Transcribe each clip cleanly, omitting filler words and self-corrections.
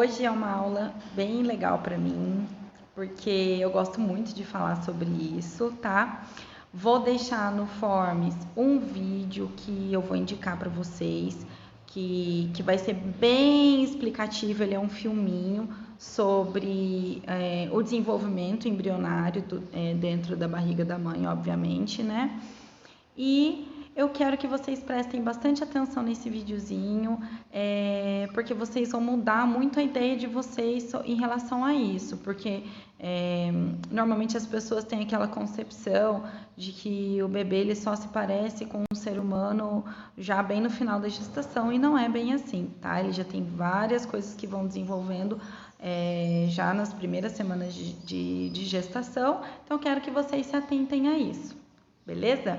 Hoje é uma aula bem legal para mim, porque eu gosto muito de falar sobre isso, tá? Vou deixar no Forms um vídeo que eu vou indicar para vocês, que vai ser bem explicativo. Ele é um filminho sobre o desenvolvimento embrionário dentro da barriga da mãe, obviamente, né? E eu quero que vocês prestem bastante atenção nesse videozinho, porque vocês vão mudar muito a ideia de vocês em relação a isso, porque normalmente as pessoas têm aquela concepção de que o bebê ele só se parece com um ser humano já bem no final da gestação, e não é bem assim, tá? Ele já tem várias coisas que vão desenvolvendo já nas primeiras semanas de gestação, então eu quero que vocês se atentem a isso, beleza?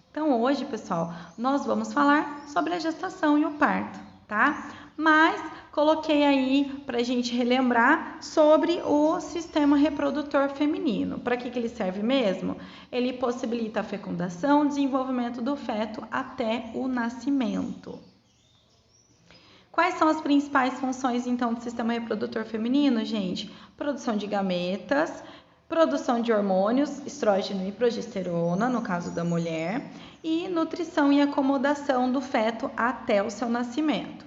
Então, hoje, pessoal, nós vamos falar sobre a gestação e o parto, tá? Mas coloquei aí para a gente relembrar sobre o sistema reprodutor feminino. Para que ele serve mesmo? Ele possibilita a fecundação e desenvolvimento do feto até o nascimento. Quais são as principais funções, então, do sistema reprodutor feminino, gente? Produção de gametas, produção de hormônios, estrógeno e progesterona, no caso da mulher, e nutrição e acomodação do feto até o seu nascimento.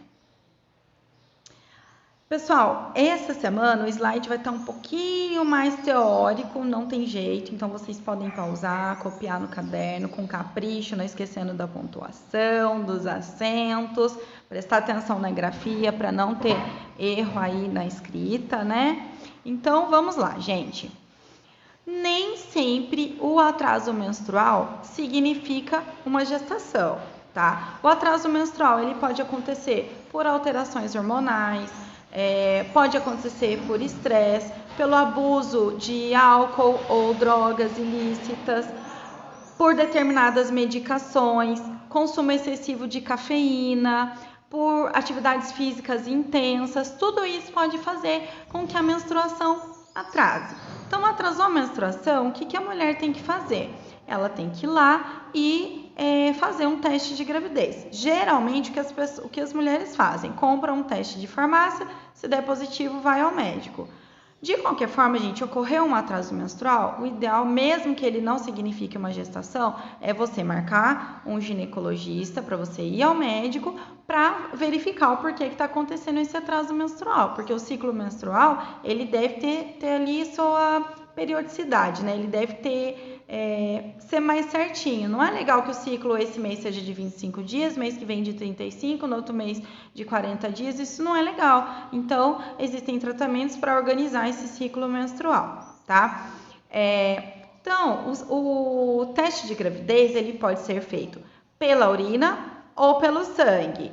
Pessoal, essa semana o slide vai estar um pouquinho mais teórico, não tem jeito, então vocês podem pausar, copiar no caderno com capricho, não esquecendo da pontuação, dos acentos, prestar atenção na grafia para não ter erro aí na escrita, né? Então, vamos lá, gente. Nem sempre o atraso menstrual significa uma gestação, tá? O atraso menstrual ele pode acontecer por alterações hormonais, pode acontecer por estresse, pelo abuso de álcool ou drogas ilícitas, por determinadas medicações, consumo excessivo de cafeína, por atividades físicas intensas. Tudo isso pode fazer com que a menstruação atrase. Então, atrasou a menstruação, o que a mulher tem que fazer? Ela tem que ir lá e fazer um teste de gravidez. Geralmente, o que as mulheres fazem? Compram um teste de farmácia, se der positivo, vai ao médico. De qualquer forma, gente, ocorreu um atraso menstrual, o ideal, mesmo que ele não signifique uma gestação, é você marcar um ginecologista para você ir ao médico para verificar o porquê que está acontecendo esse atraso menstrual, porque o ciclo menstrual, ele deve ter ali sua periodicidade, né? Ele deve ser mais certinho. Não é legal que o ciclo esse mês seja de 25 dias, mês que vem de 35, no outro mês de 40 dias, isso não é legal. Então, existem tratamentos para organizar esse ciclo menstrual, tá? Então, o teste de gravidez, ele pode ser feito pela urina ou pelo sangue.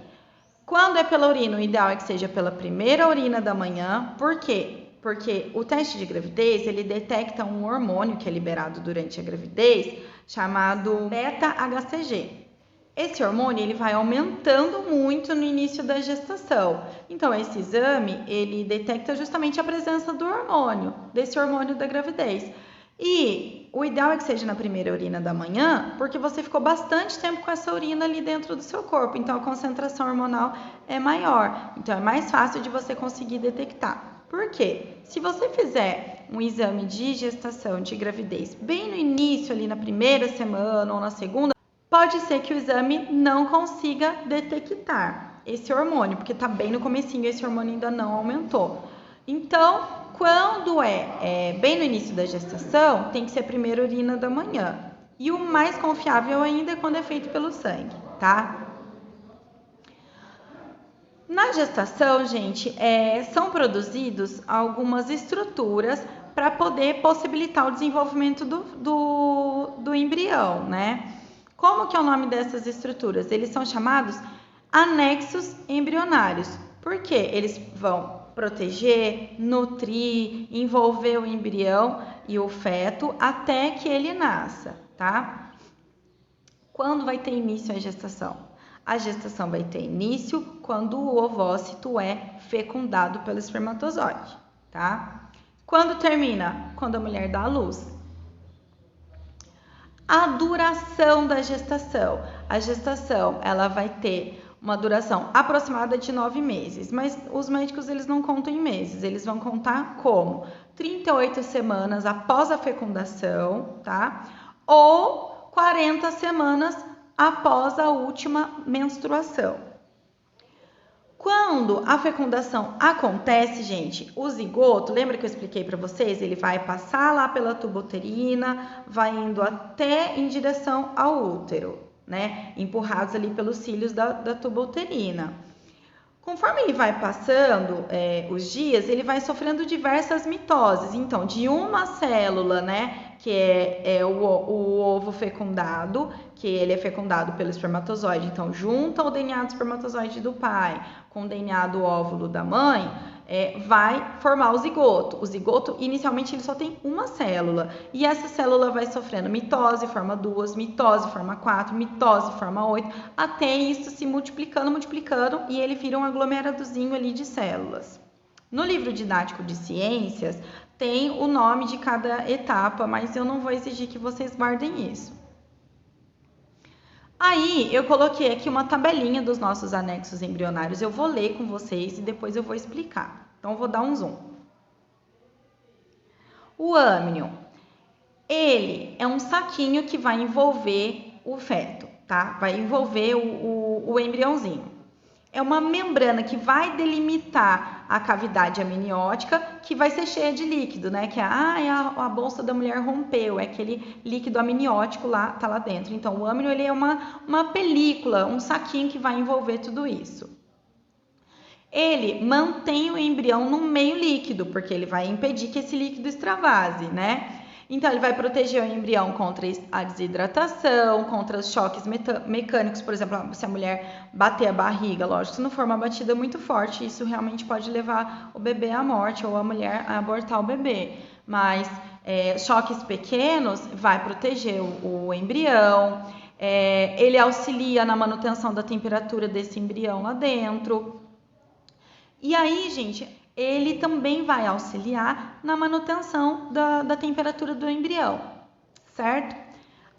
Quando é pela urina, o ideal é que seja pela primeira urina da manhã. Por quê? Porque o teste de gravidez, ele detecta um hormônio que é liberado durante a gravidez, chamado beta-HCG. Esse hormônio, ele vai aumentando muito no início da gestação. Então, esse exame, ele detecta justamente a presença do hormônio, desse hormônio da gravidez. E o ideal é que seja na primeira urina da manhã, porque você ficou bastante tempo com essa urina ali dentro do seu corpo, então a concentração hormonal é maior, então é mais fácil de você conseguir detectar. Por quê? Se você fizer um exame de gestação, de gravidez, bem no início, ali na primeira semana ou na segunda, pode ser que o exame não consiga detectar esse hormônio, porque está bem no comecinho e esse hormônio ainda não aumentou. Então, quando bem no início da gestação, tem que ser a primeira urina da manhã. E o mais confiável ainda é quando é feito pelo sangue, tá? Na gestação, gente, são produzidos algumas estruturas para poder possibilitar o desenvolvimento do embrião, né? Como que é o nome dessas estruturas? Eles são chamados anexos embrionários. Por quê? Eles vão proteger, nutrir, envolver o embrião e o feto até que ele nasça, tá? Quando vai ter início a gestação? A gestação vai ter início quando o ovócito é fecundado pelo espermatozoide, tá? Quando termina? Quando a mulher dá à luz. A duração da gestação. A gestação, ela vai ter uma duração aproximada de 9 meses, mas os médicos eles não contam em meses, eles vão contar como 38 semanas após a fecundação, tá? Ou 40 semanas após a última menstruação. Quando a fecundação acontece, gente, o zigoto, lembra que eu expliquei para vocês? Ele vai passar lá pela tuba uterina, vai indo até em direção ao útero, né? Empurrados ali pelos cílios da tuba uterina. Conforme ele vai passando os dias, ele vai sofrendo diversas mitoses. Então, de uma célula, né, que é o ovo fecundado, que ele é fecundado pelo espermatozoide. Então, junta o DNA do espermatozoide do pai com o DNA do óvulo da mãe, vai formar o zigoto. O zigoto, inicialmente, ele só tem uma célula. E essa célula vai sofrendo mitose, forma 2, mitose, forma 4, mitose, forma 8, até isso se multiplicando, e ele vira um aglomeradozinho ali de células. No livro didático de ciências, tem o nome de cada etapa, mas eu não vou exigir que vocês guardem isso. Aí, eu coloquei aqui uma tabelinha dos nossos anexos embrionários. Eu vou ler com vocês e depois eu vou explicar. Então, eu vou dar um zoom. O âmnion, ele é um saquinho que vai envolver o feto, tá? Vai envolver o embriãozinho. É uma membrana que vai delimitar a cavidade amniótica, que vai ser cheia de líquido, né? Que a bolsa da mulher rompeu, é aquele líquido amniótico lá, tá lá dentro. Então, o âmnion, ele é uma película, um saquinho que vai envolver tudo isso. Ele mantém o embrião no meio líquido, porque ele vai impedir que esse líquido extravase, né? Então, ele vai proteger o embrião contra a desidratação, contra os choques mecânicos, por exemplo, se a mulher bater a barriga, lógico, se não for uma batida muito forte, isso realmente pode levar o bebê à morte ou a mulher a abortar o bebê. Mas choques pequenos vai proteger o embrião, ele auxilia na manutenção da temperatura desse embrião lá dentro. E aí, gente, ele também vai auxiliar na manutenção da temperatura do embrião, certo?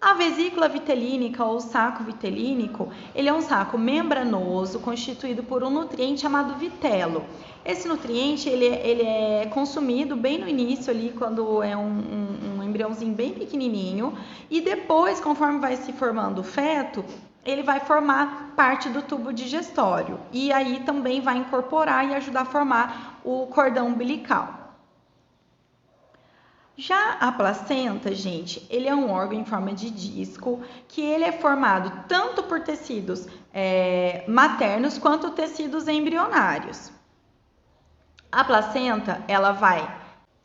A vesícula vitelínica ou saco vitelínico, ele é um saco membranoso constituído por um nutriente chamado vitelo. Esse nutriente, ele é consumido bem no início ali, quando é um embriãozinho bem pequenininho, e depois, conforme vai se formando o feto, ele vai formar parte do tubo digestório e aí também vai incorporar e ajudar a formar o cordão umbilical. Já a placenta, gente, ele é um órgão em forma de disco que ele é formado tanto por tecidos maternos quanto tecidos embrionários. A placenta, ela vai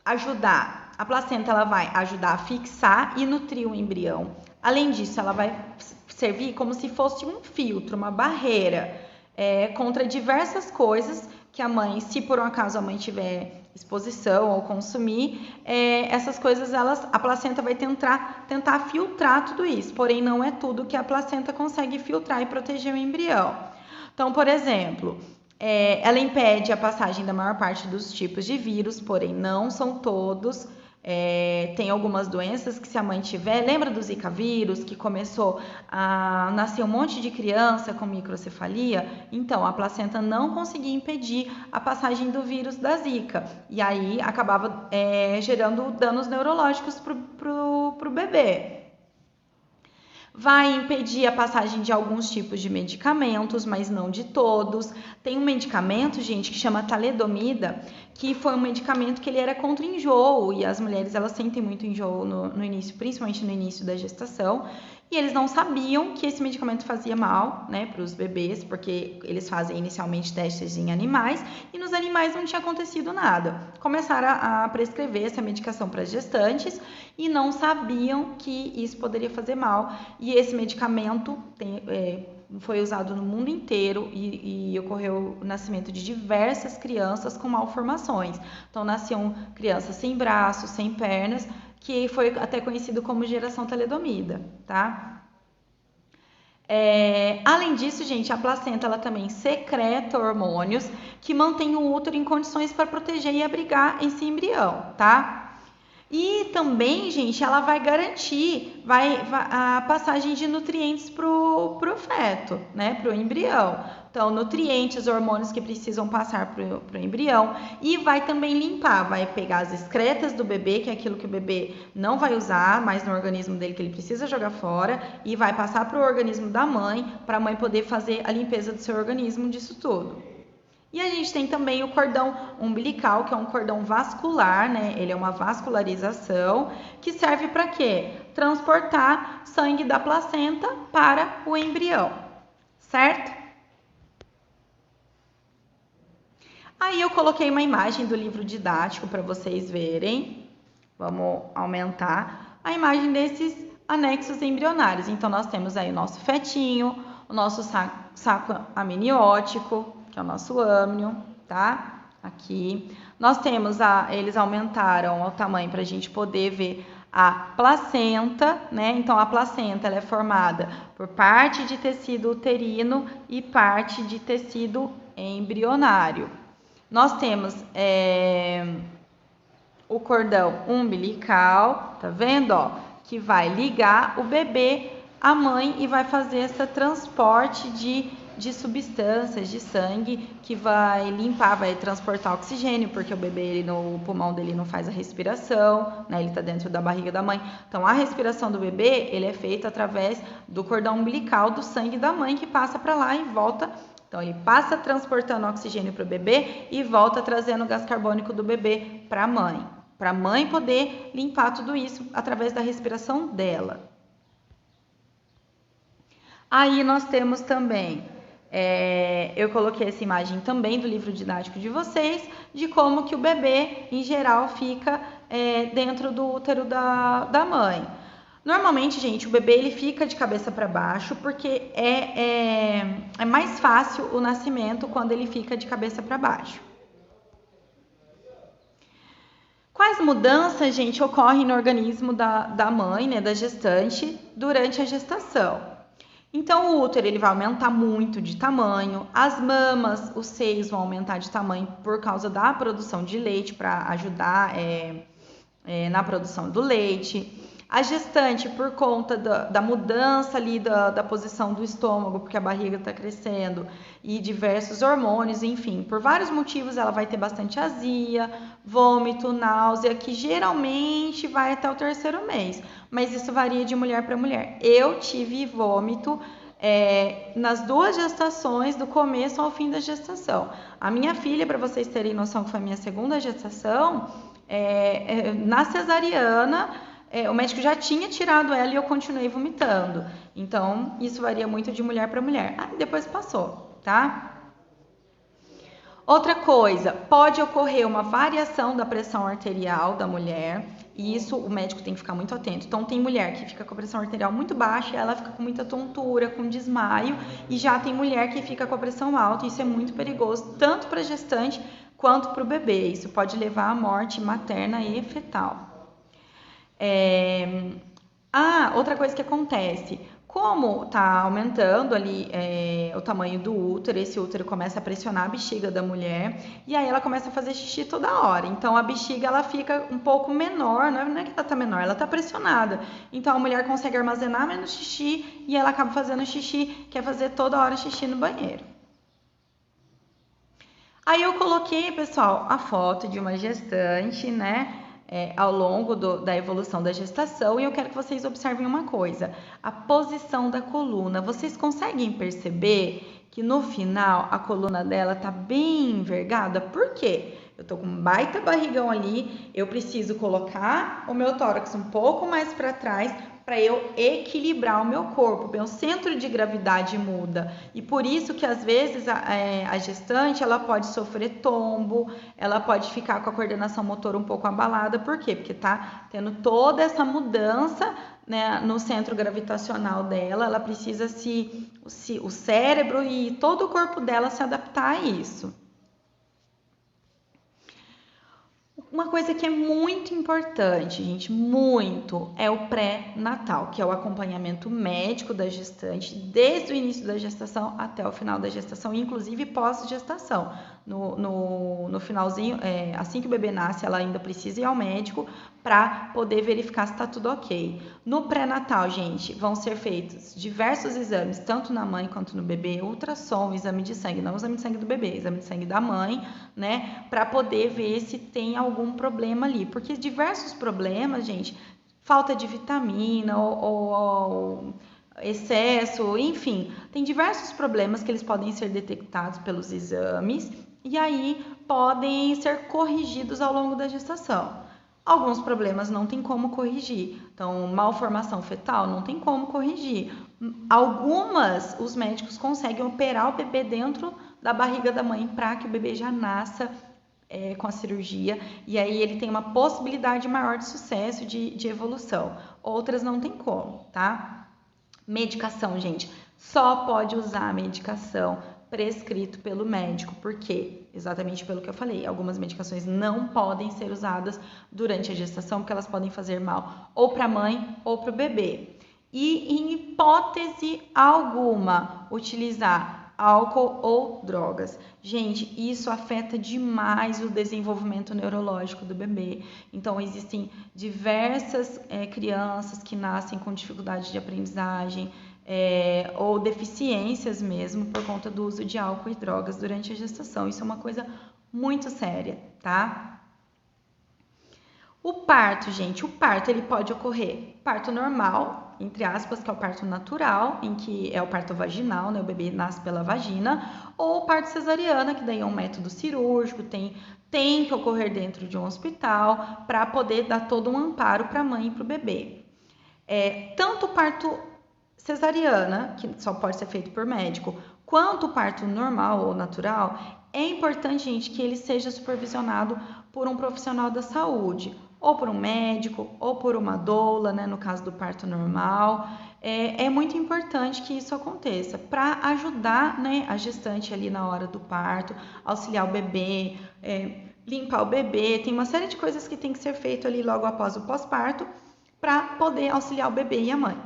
ajudar a fixar e nutrir o embrião. Além disso, ela vai servir como se fosse um filtro, uma barreira contra diversas coisas que a mãe, se por um acaso a mãe tiver exposição ou consumir, essas coisas a placenta vai tentar filtrar tudo isso, porém não é tudo que a placenta consegue filtrar e proteger o embrião. Então, por exemplo, ela impede a passagem da maior parte dos tipos de vírus, porém não são todos. Tem algumas doenças que se a mãe tiver, lembra do Zika vírus, que começou a nascer um monte de criança com microcefalia? Então, a placenta não conseguia impedir a passagem do vírus da Zika, e aí acabava gerando danos neurológicos pro bebê. Vai impedir a passagem de alguns tipos de medicamentos, mas não de todos. Tem um medicamento, gente, que chama talidomida, que foi um medicamento que ele era contra enjoo, e as mulheres elas sentem muito enjoo no início, principalmente no início da gestação, e eles não sabiam que esse medicamento fazia mal, né, para os bebês, porque eles fazem inicialmente testes em animais, e nos animais não tinha acontecido nada. Começaram a prescrever essa medicação para gestantes e não sabiam que isso poderia fazer mal, e esse medicamento foi usado no mundo inteiro e ocorreu o nascimento de diversas crianças com malformações. Então, nasciam crianças sem braços, sem pernas, que foi até conhecido como geração talidomida, tá? Além disso, gente, a placenta ela também secreta hormônios que mantêm o útero em condições para proteger e abrigar esse embrião, tá? E também, gente, ela vai garantir a passagem de nutrientes pro feto, né? Pro embrião. Então, nutrientes, hormônios que precisam passar pro embrião. E vai também limpar, vai pegar as excretas do bebê, que é aquilo que o bebê não vai usar mais no organismo dele, que ele precisa jogar fora, e vai passar pro organismo da mãe, para a mãe poder fazer a limpeza do seu organismo disso tudo. E a gente tem também o cordão umbilical, que é um cordão vascular, né? Ele é uma vascularização que serve para quê? Transportar sangue da placenta para o embrião, certo? Aí eu coloquei uma imagem do livro didático para vocês verem. Vamos aumentar a imagem desses anexos embrionários. Então, nós temos aí o nosso fetinho, o nosso saco amniótico, que é o nosso âmnio, tá? Aqui. Nós temos eles aumentaram o tamanho para a gente poder ver a placenta, né? Então, a placenta ela é formada por parte de tecido uterino e parte de tecido embrionário. Nós temos o cordão umbilical, tá vendo, ó? Que vai ligar o bebê à mãe e vai fazer esse transporte de substâncias, de sangue, que vai limpar, vai transportar oxigênio, porque o bebê, o pulmão dele não faz a respiração, né? Ele tá dentro da barriga da mãe. Então, a respiração do bebê, ele é feita através do cordão umbilical, do sangue da mãe, que passa para lá e volta. Então, ele passa transportando oxigênio para o bebê e volta trazendo o gás carbônico do bebê para a mãe poder limpar tudo isso através da respiração dela. Aí nós temos também, eu coloquei essa imagem também do livro didático de vocês, de como que o bebê, em geral, fica dentro do útero da mãe. Normalmente, gente, o bebê ele fica de cabeça para baixo porque é mais fácil o nascimento quando ele fica de cabeça para baixo. Quais mudanças, gente, ocorrem no organismo da mãe, né, da gestante, durante a gestação? Então, o útero ele vai aumentar muito de tamanho, as mamas, os seios vão aumentar de tamanho por causa da produção de leite, para ajudar na produção do leite. A gestante, por conta da mudança ali da posição do estômago, porque a barriga está crescendo, e diversos hormônios, enfim, por vários motivos ela vai ter bastante azia, vômito, náusea, que geralmente vai até o 3º mês, mas isso varia de mulher para mulher. Eu tive vômito nas 2 gestações, do começo ao fim da gestação. A minha filha, para vocês terem noção que foi a minha 2ª gestação, na cesariana, o médico já tinha tirado ela e eu continuei vomitando. Então, isso varia muito de mulher para mulher. Depois passou, tá? Outra coisa, pode ocorrer uma variação da pressão arterial da mulher, e isso o médico tem que ficar muito atento. Então, tem mulher que fica com a pressão arterial muito baixa, ela fica com muita tontura, com desmaio, e já tem mulher que fica com a pressão alta, e isso é muito perigoso, tanto para a gestante quanto para o bebê. Isso pode levar à morte materna e fetal. Outra coisa que acontece, como está aumentando ali o tamanho do útero, esse útero começa a pressionar a bexiga da mulher e aí ela começa a fazer xixi toda hora. Então a bexiga ela fica um pouco menor, não é que ela está menor, ela está pressionada. Então a mulher consegue armazenar menos xixi e ela acaba fazendo xixi, quer fazer toda hora xixi no banheiro. Aí eu coloquei, pessoal, a foto de uma gestante, né? Ao longo da evolução da gestação, e eu quero que vocês observem uma coisa, a posição da coluna. Vocês conseguem perceber que no final a coluna dela tá bem envergada? Por quê? Eu tô com um baita barrigão ali, eu preciso colocar o meu tórax um pouco mais para trás para eu equilibrar o meu corpo, meu centro de gravidade muda. E por isso que às vezes a gestante ela pode sofrer tombo, ela pode ficar com a coordenação motora um pouco abalada. Por quê? Porque tá tendo toda essa mudança, né, no centro gravitacional dela, ela precisa o cérebro e todo o corpo dela se adaptar a isso. Uma coisa que é muito importante, gente, muito, é o pré-natal, que é o acompanhamento médico da gestante desde o início da gestação até o final da gestação, inclusive pós-gestação. No finalzinho, assim que o bebê nasce, ela ainda precisa ir ao médico para poder verificar se está tudo ok. No pré-natal, gente, vão ser feitos diversos exames, tanto na mãe quanto no bebê, ultrassom, exame de sangue, não o exame de sangue do bebê, exame de sangue da mãe, né, para poder ver se tem algum problema ali, porque diversos problemas, gente, falta de vitamina ou excesso, enfim, tem diversos problemas que eles podem ser detectados pelos exames e aí podem ser corrigidos ao longo da gestação. Alguns problemas não tem como corrigir, então malformação fetal não tem como corrigir. Algumas os médicos conseguem operar o bebê dentro da barriga da mãe para que o bebê já nasça com a cirurgia, e aí ele tem uma possibilidade maior de sucesso, de evolução. Outras não tem como, tá? Medicação, gente, só pode usar a medicação prescrito pelo médico, porque exatamente pelo que eu falei, algumas medicações não podem ser usadas durante a gestação, porque elas podem fazer mal ou para a mãe ou para o bebê. E em hipótese alguma, utilizar álcool ou drogas. Gente, isso afeta demais o desenvolvimento neurológico do bebê. Então, existem diversas crianças que nascem com dificuldade de aprendizagem ou deficiências mesmo por conta do uso de álcool e drogas durante a gestação. Isso é uma coisa muito séria, tá? O parto, gente, o parto ele pode ocorrer parto normal, entre aspas, que é o parto natural, em que é o parto vaginal, né? O bebê nasce pela vagina, ou parto cesariana, que daí é um método cirúrgico, tem que ocorrer dentro de um hospital para poder dar todo um amparo para a mãe e para o bebê. Tanto o parto cesariana, que só pode ser feito por médico, quanto o parto normal ou natural, é importante, gente, que ele seja supervisionado por um profissional da saúde, ou por um médico, ou por uma doula, né, no caso do parto normal. É muito importante que isso aconteça para ajudar, né, a gestante ali na hora do parto, auxiliar o bebê, limpar o bebê. Tem uma série de coisas que tem que ser feito ali logo após o pós-parto para poder auxiliar o bebê e a mãe.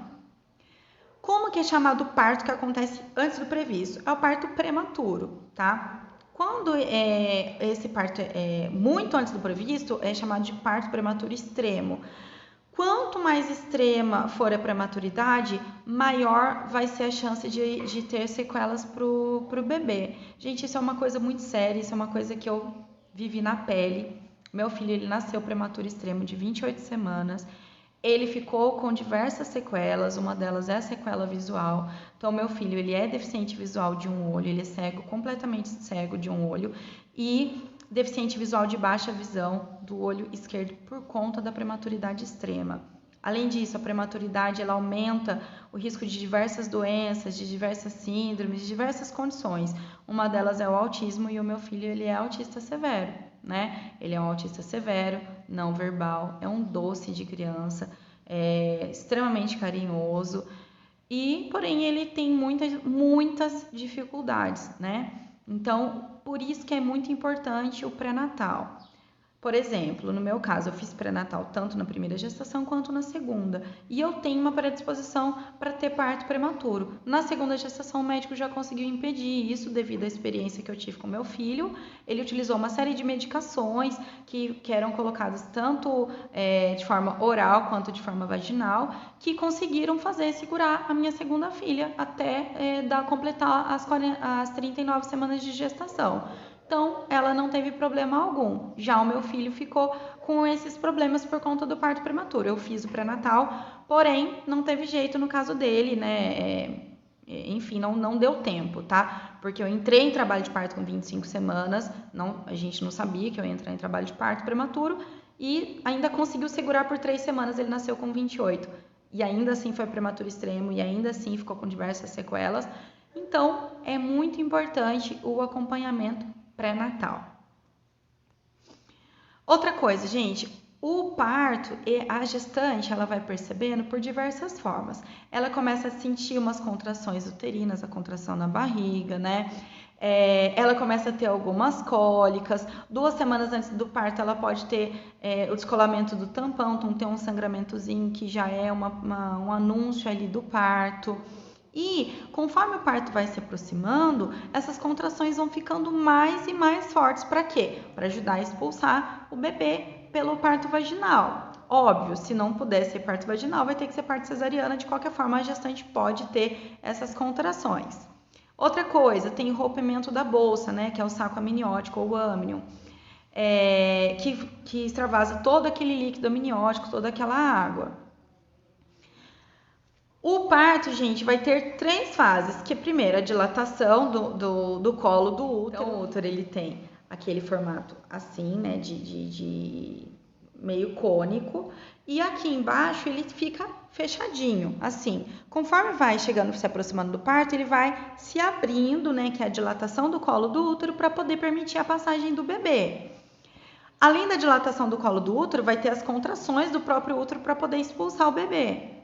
Como que é chamado o parto que acontece antes do previsto? É o parto prematuro, tá? Quando esse parto é muito antes do previsto, é chamado de parto prematuro extremo. Quanto mais extrema for a prematuridade, maior vai ser a chance de ter sequelas pro bebê. Gente, isso é uma coisa muito séria, isso é uma coisa que eu vivi na pele. Meu filho, ele nasceu prematuro extremo de 28 semanas. Ele ficou com diversas sequelas, uma delas é a sequela visual. Então, meu filho, ele é deficiente visual de um olho, ele é cego, completamente cego de um olho e deficiente visual de baixa visão do olho esquerdo por conta da prematuridade extrema. Além disso, a prematuridade ela aumenta o risco de diversas doenças, de diversas síndromes, de diversas condições. Uma delas é o autismo e o meu filho ele é autista severo, né? Ele é um autista severo, não verbal, é um doce de criança, é extremamente carinhoso e, porém, ele tem muitas dificuldades, né? Então, por isso que é muito importante o pré-natal. Por exemplo, no meu caso, eu fiz pré-natal tanto na primeira gestação quanto na segunda. E eu tenho uma predisposição para ter parto prematuro. Na segunda gestação, o médico já conseguiu impedir isso devido à experiência que eu tive com meu filho. Ele utilizou uma série de medicações que eram colocadas tanto de forma oral quanto de forma vaginal, que conseguiram segurar a minha segunda filha até completar as 39 semanas de gestação. Então, ela não teve problema algum. Já o meu filho ficou com esses problemas por conta do parto prematuro. Eu fiz o pré-natal, porém, não teve jeito no caso dele, né? Enfim, não deu tempo, tá? Porque eu entrei em trabalho de parto com 25 semanas, a gente não sabia que eu ia entrar em trabalho de parto prematuro, e ainda conseguiu segurar por 3 semanas, ele nasceu com 28. E ainda assim foi prematuro extremo, e ainda assim ficou com diversas sequelas. Então, é muito importante o acompanhamento pré-natal. Outra coisa, gente, o parto e a gestante, ela vai percebendo por diversas formas. Ela começa a sentir umas contrações uterinas, a contração na barriga, né? Ela começa a ter algumas cólicas. 2 semanas antes do parto, ela pode ter o descolamento do tampão, então tem um sangramentozinho que já é um anúncio ali do parto. E conforme o parto vai se aproximando, essas contrações vão ficando mais e mais fortes. Para quê? Para ajudar a expulsar o bebê pelo parto vaginal. Óbvio, se não puder ser parto vaginal, vai ter que ser parto cesariana. De qualquer forma, a gestante pode ter essas contrações. Outra coisa, tem o rompimento da bolsa, né, que é o saco amniótico ou o amnion, que extravasa todo aquele líquido amniótico, toda aquela água. O parto, gente, vai ter 3 fases, que é primeiro a dilatação do colo do útero. Então, o útero, ele tem aquele formato assim, né, de meio cônico, e aqui embaixo ele fica fechadinho, assim. Conforme vai chegando, se aproximando do parto, ele vai se abrindo, né, que é a dilatação do colo do útero, para poder permitir a passagem do bebê. Além da dilatação do colo do útero, vai ter as contrações do próprio útero para poder expulsar o bebê.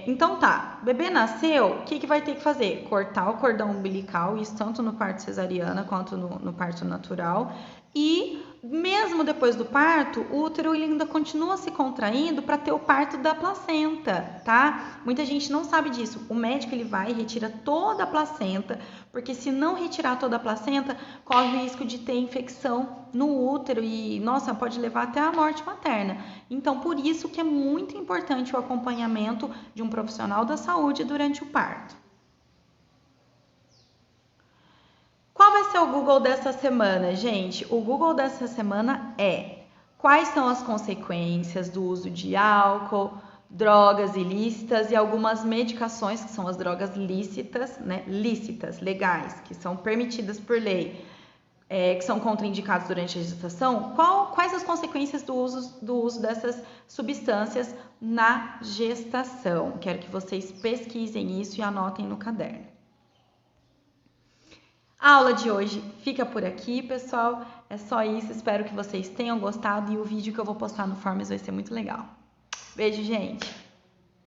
Então tá, o bebê nasceu, o que vai ter que fazer? Cortar o cordão umbilical, isso tanto no parto cesariana quanto no parto natural. E mesmo depois do parto, o útero ele ainda continua se contraindo para ter o parto da placenta, tá? Muita gente não sabe disso. O médico ele vai e retira toda a placenta, porque se não retirar toda a placenta, corre o risco de ter infecção no útero e, nossa, pode levar até a morte materna. Então, por isso que é muito importante o acompanhamento de um profissional da saúde durante o parto. Qual vai ser o Google dessa semana, gente? O Google dessa semana é: quais são as consequências do uso de álcool, drogas ilícitas e algumas medicações, que são as drogas lícitas, né? Lícitas, legais, que são permitidas por lei, que são contraindicados durante a gestação. Quais as consequências do uso dessas substâncias na gestação? Quero que vocês pesquisem isso e anotem no caderno. A aula de hoje fica por aqui, pessoal. É só isso. Espero que vocês tenham gostado e o vídeo que eu vou postar no Forms vai ser muito legal. Beijo, gente!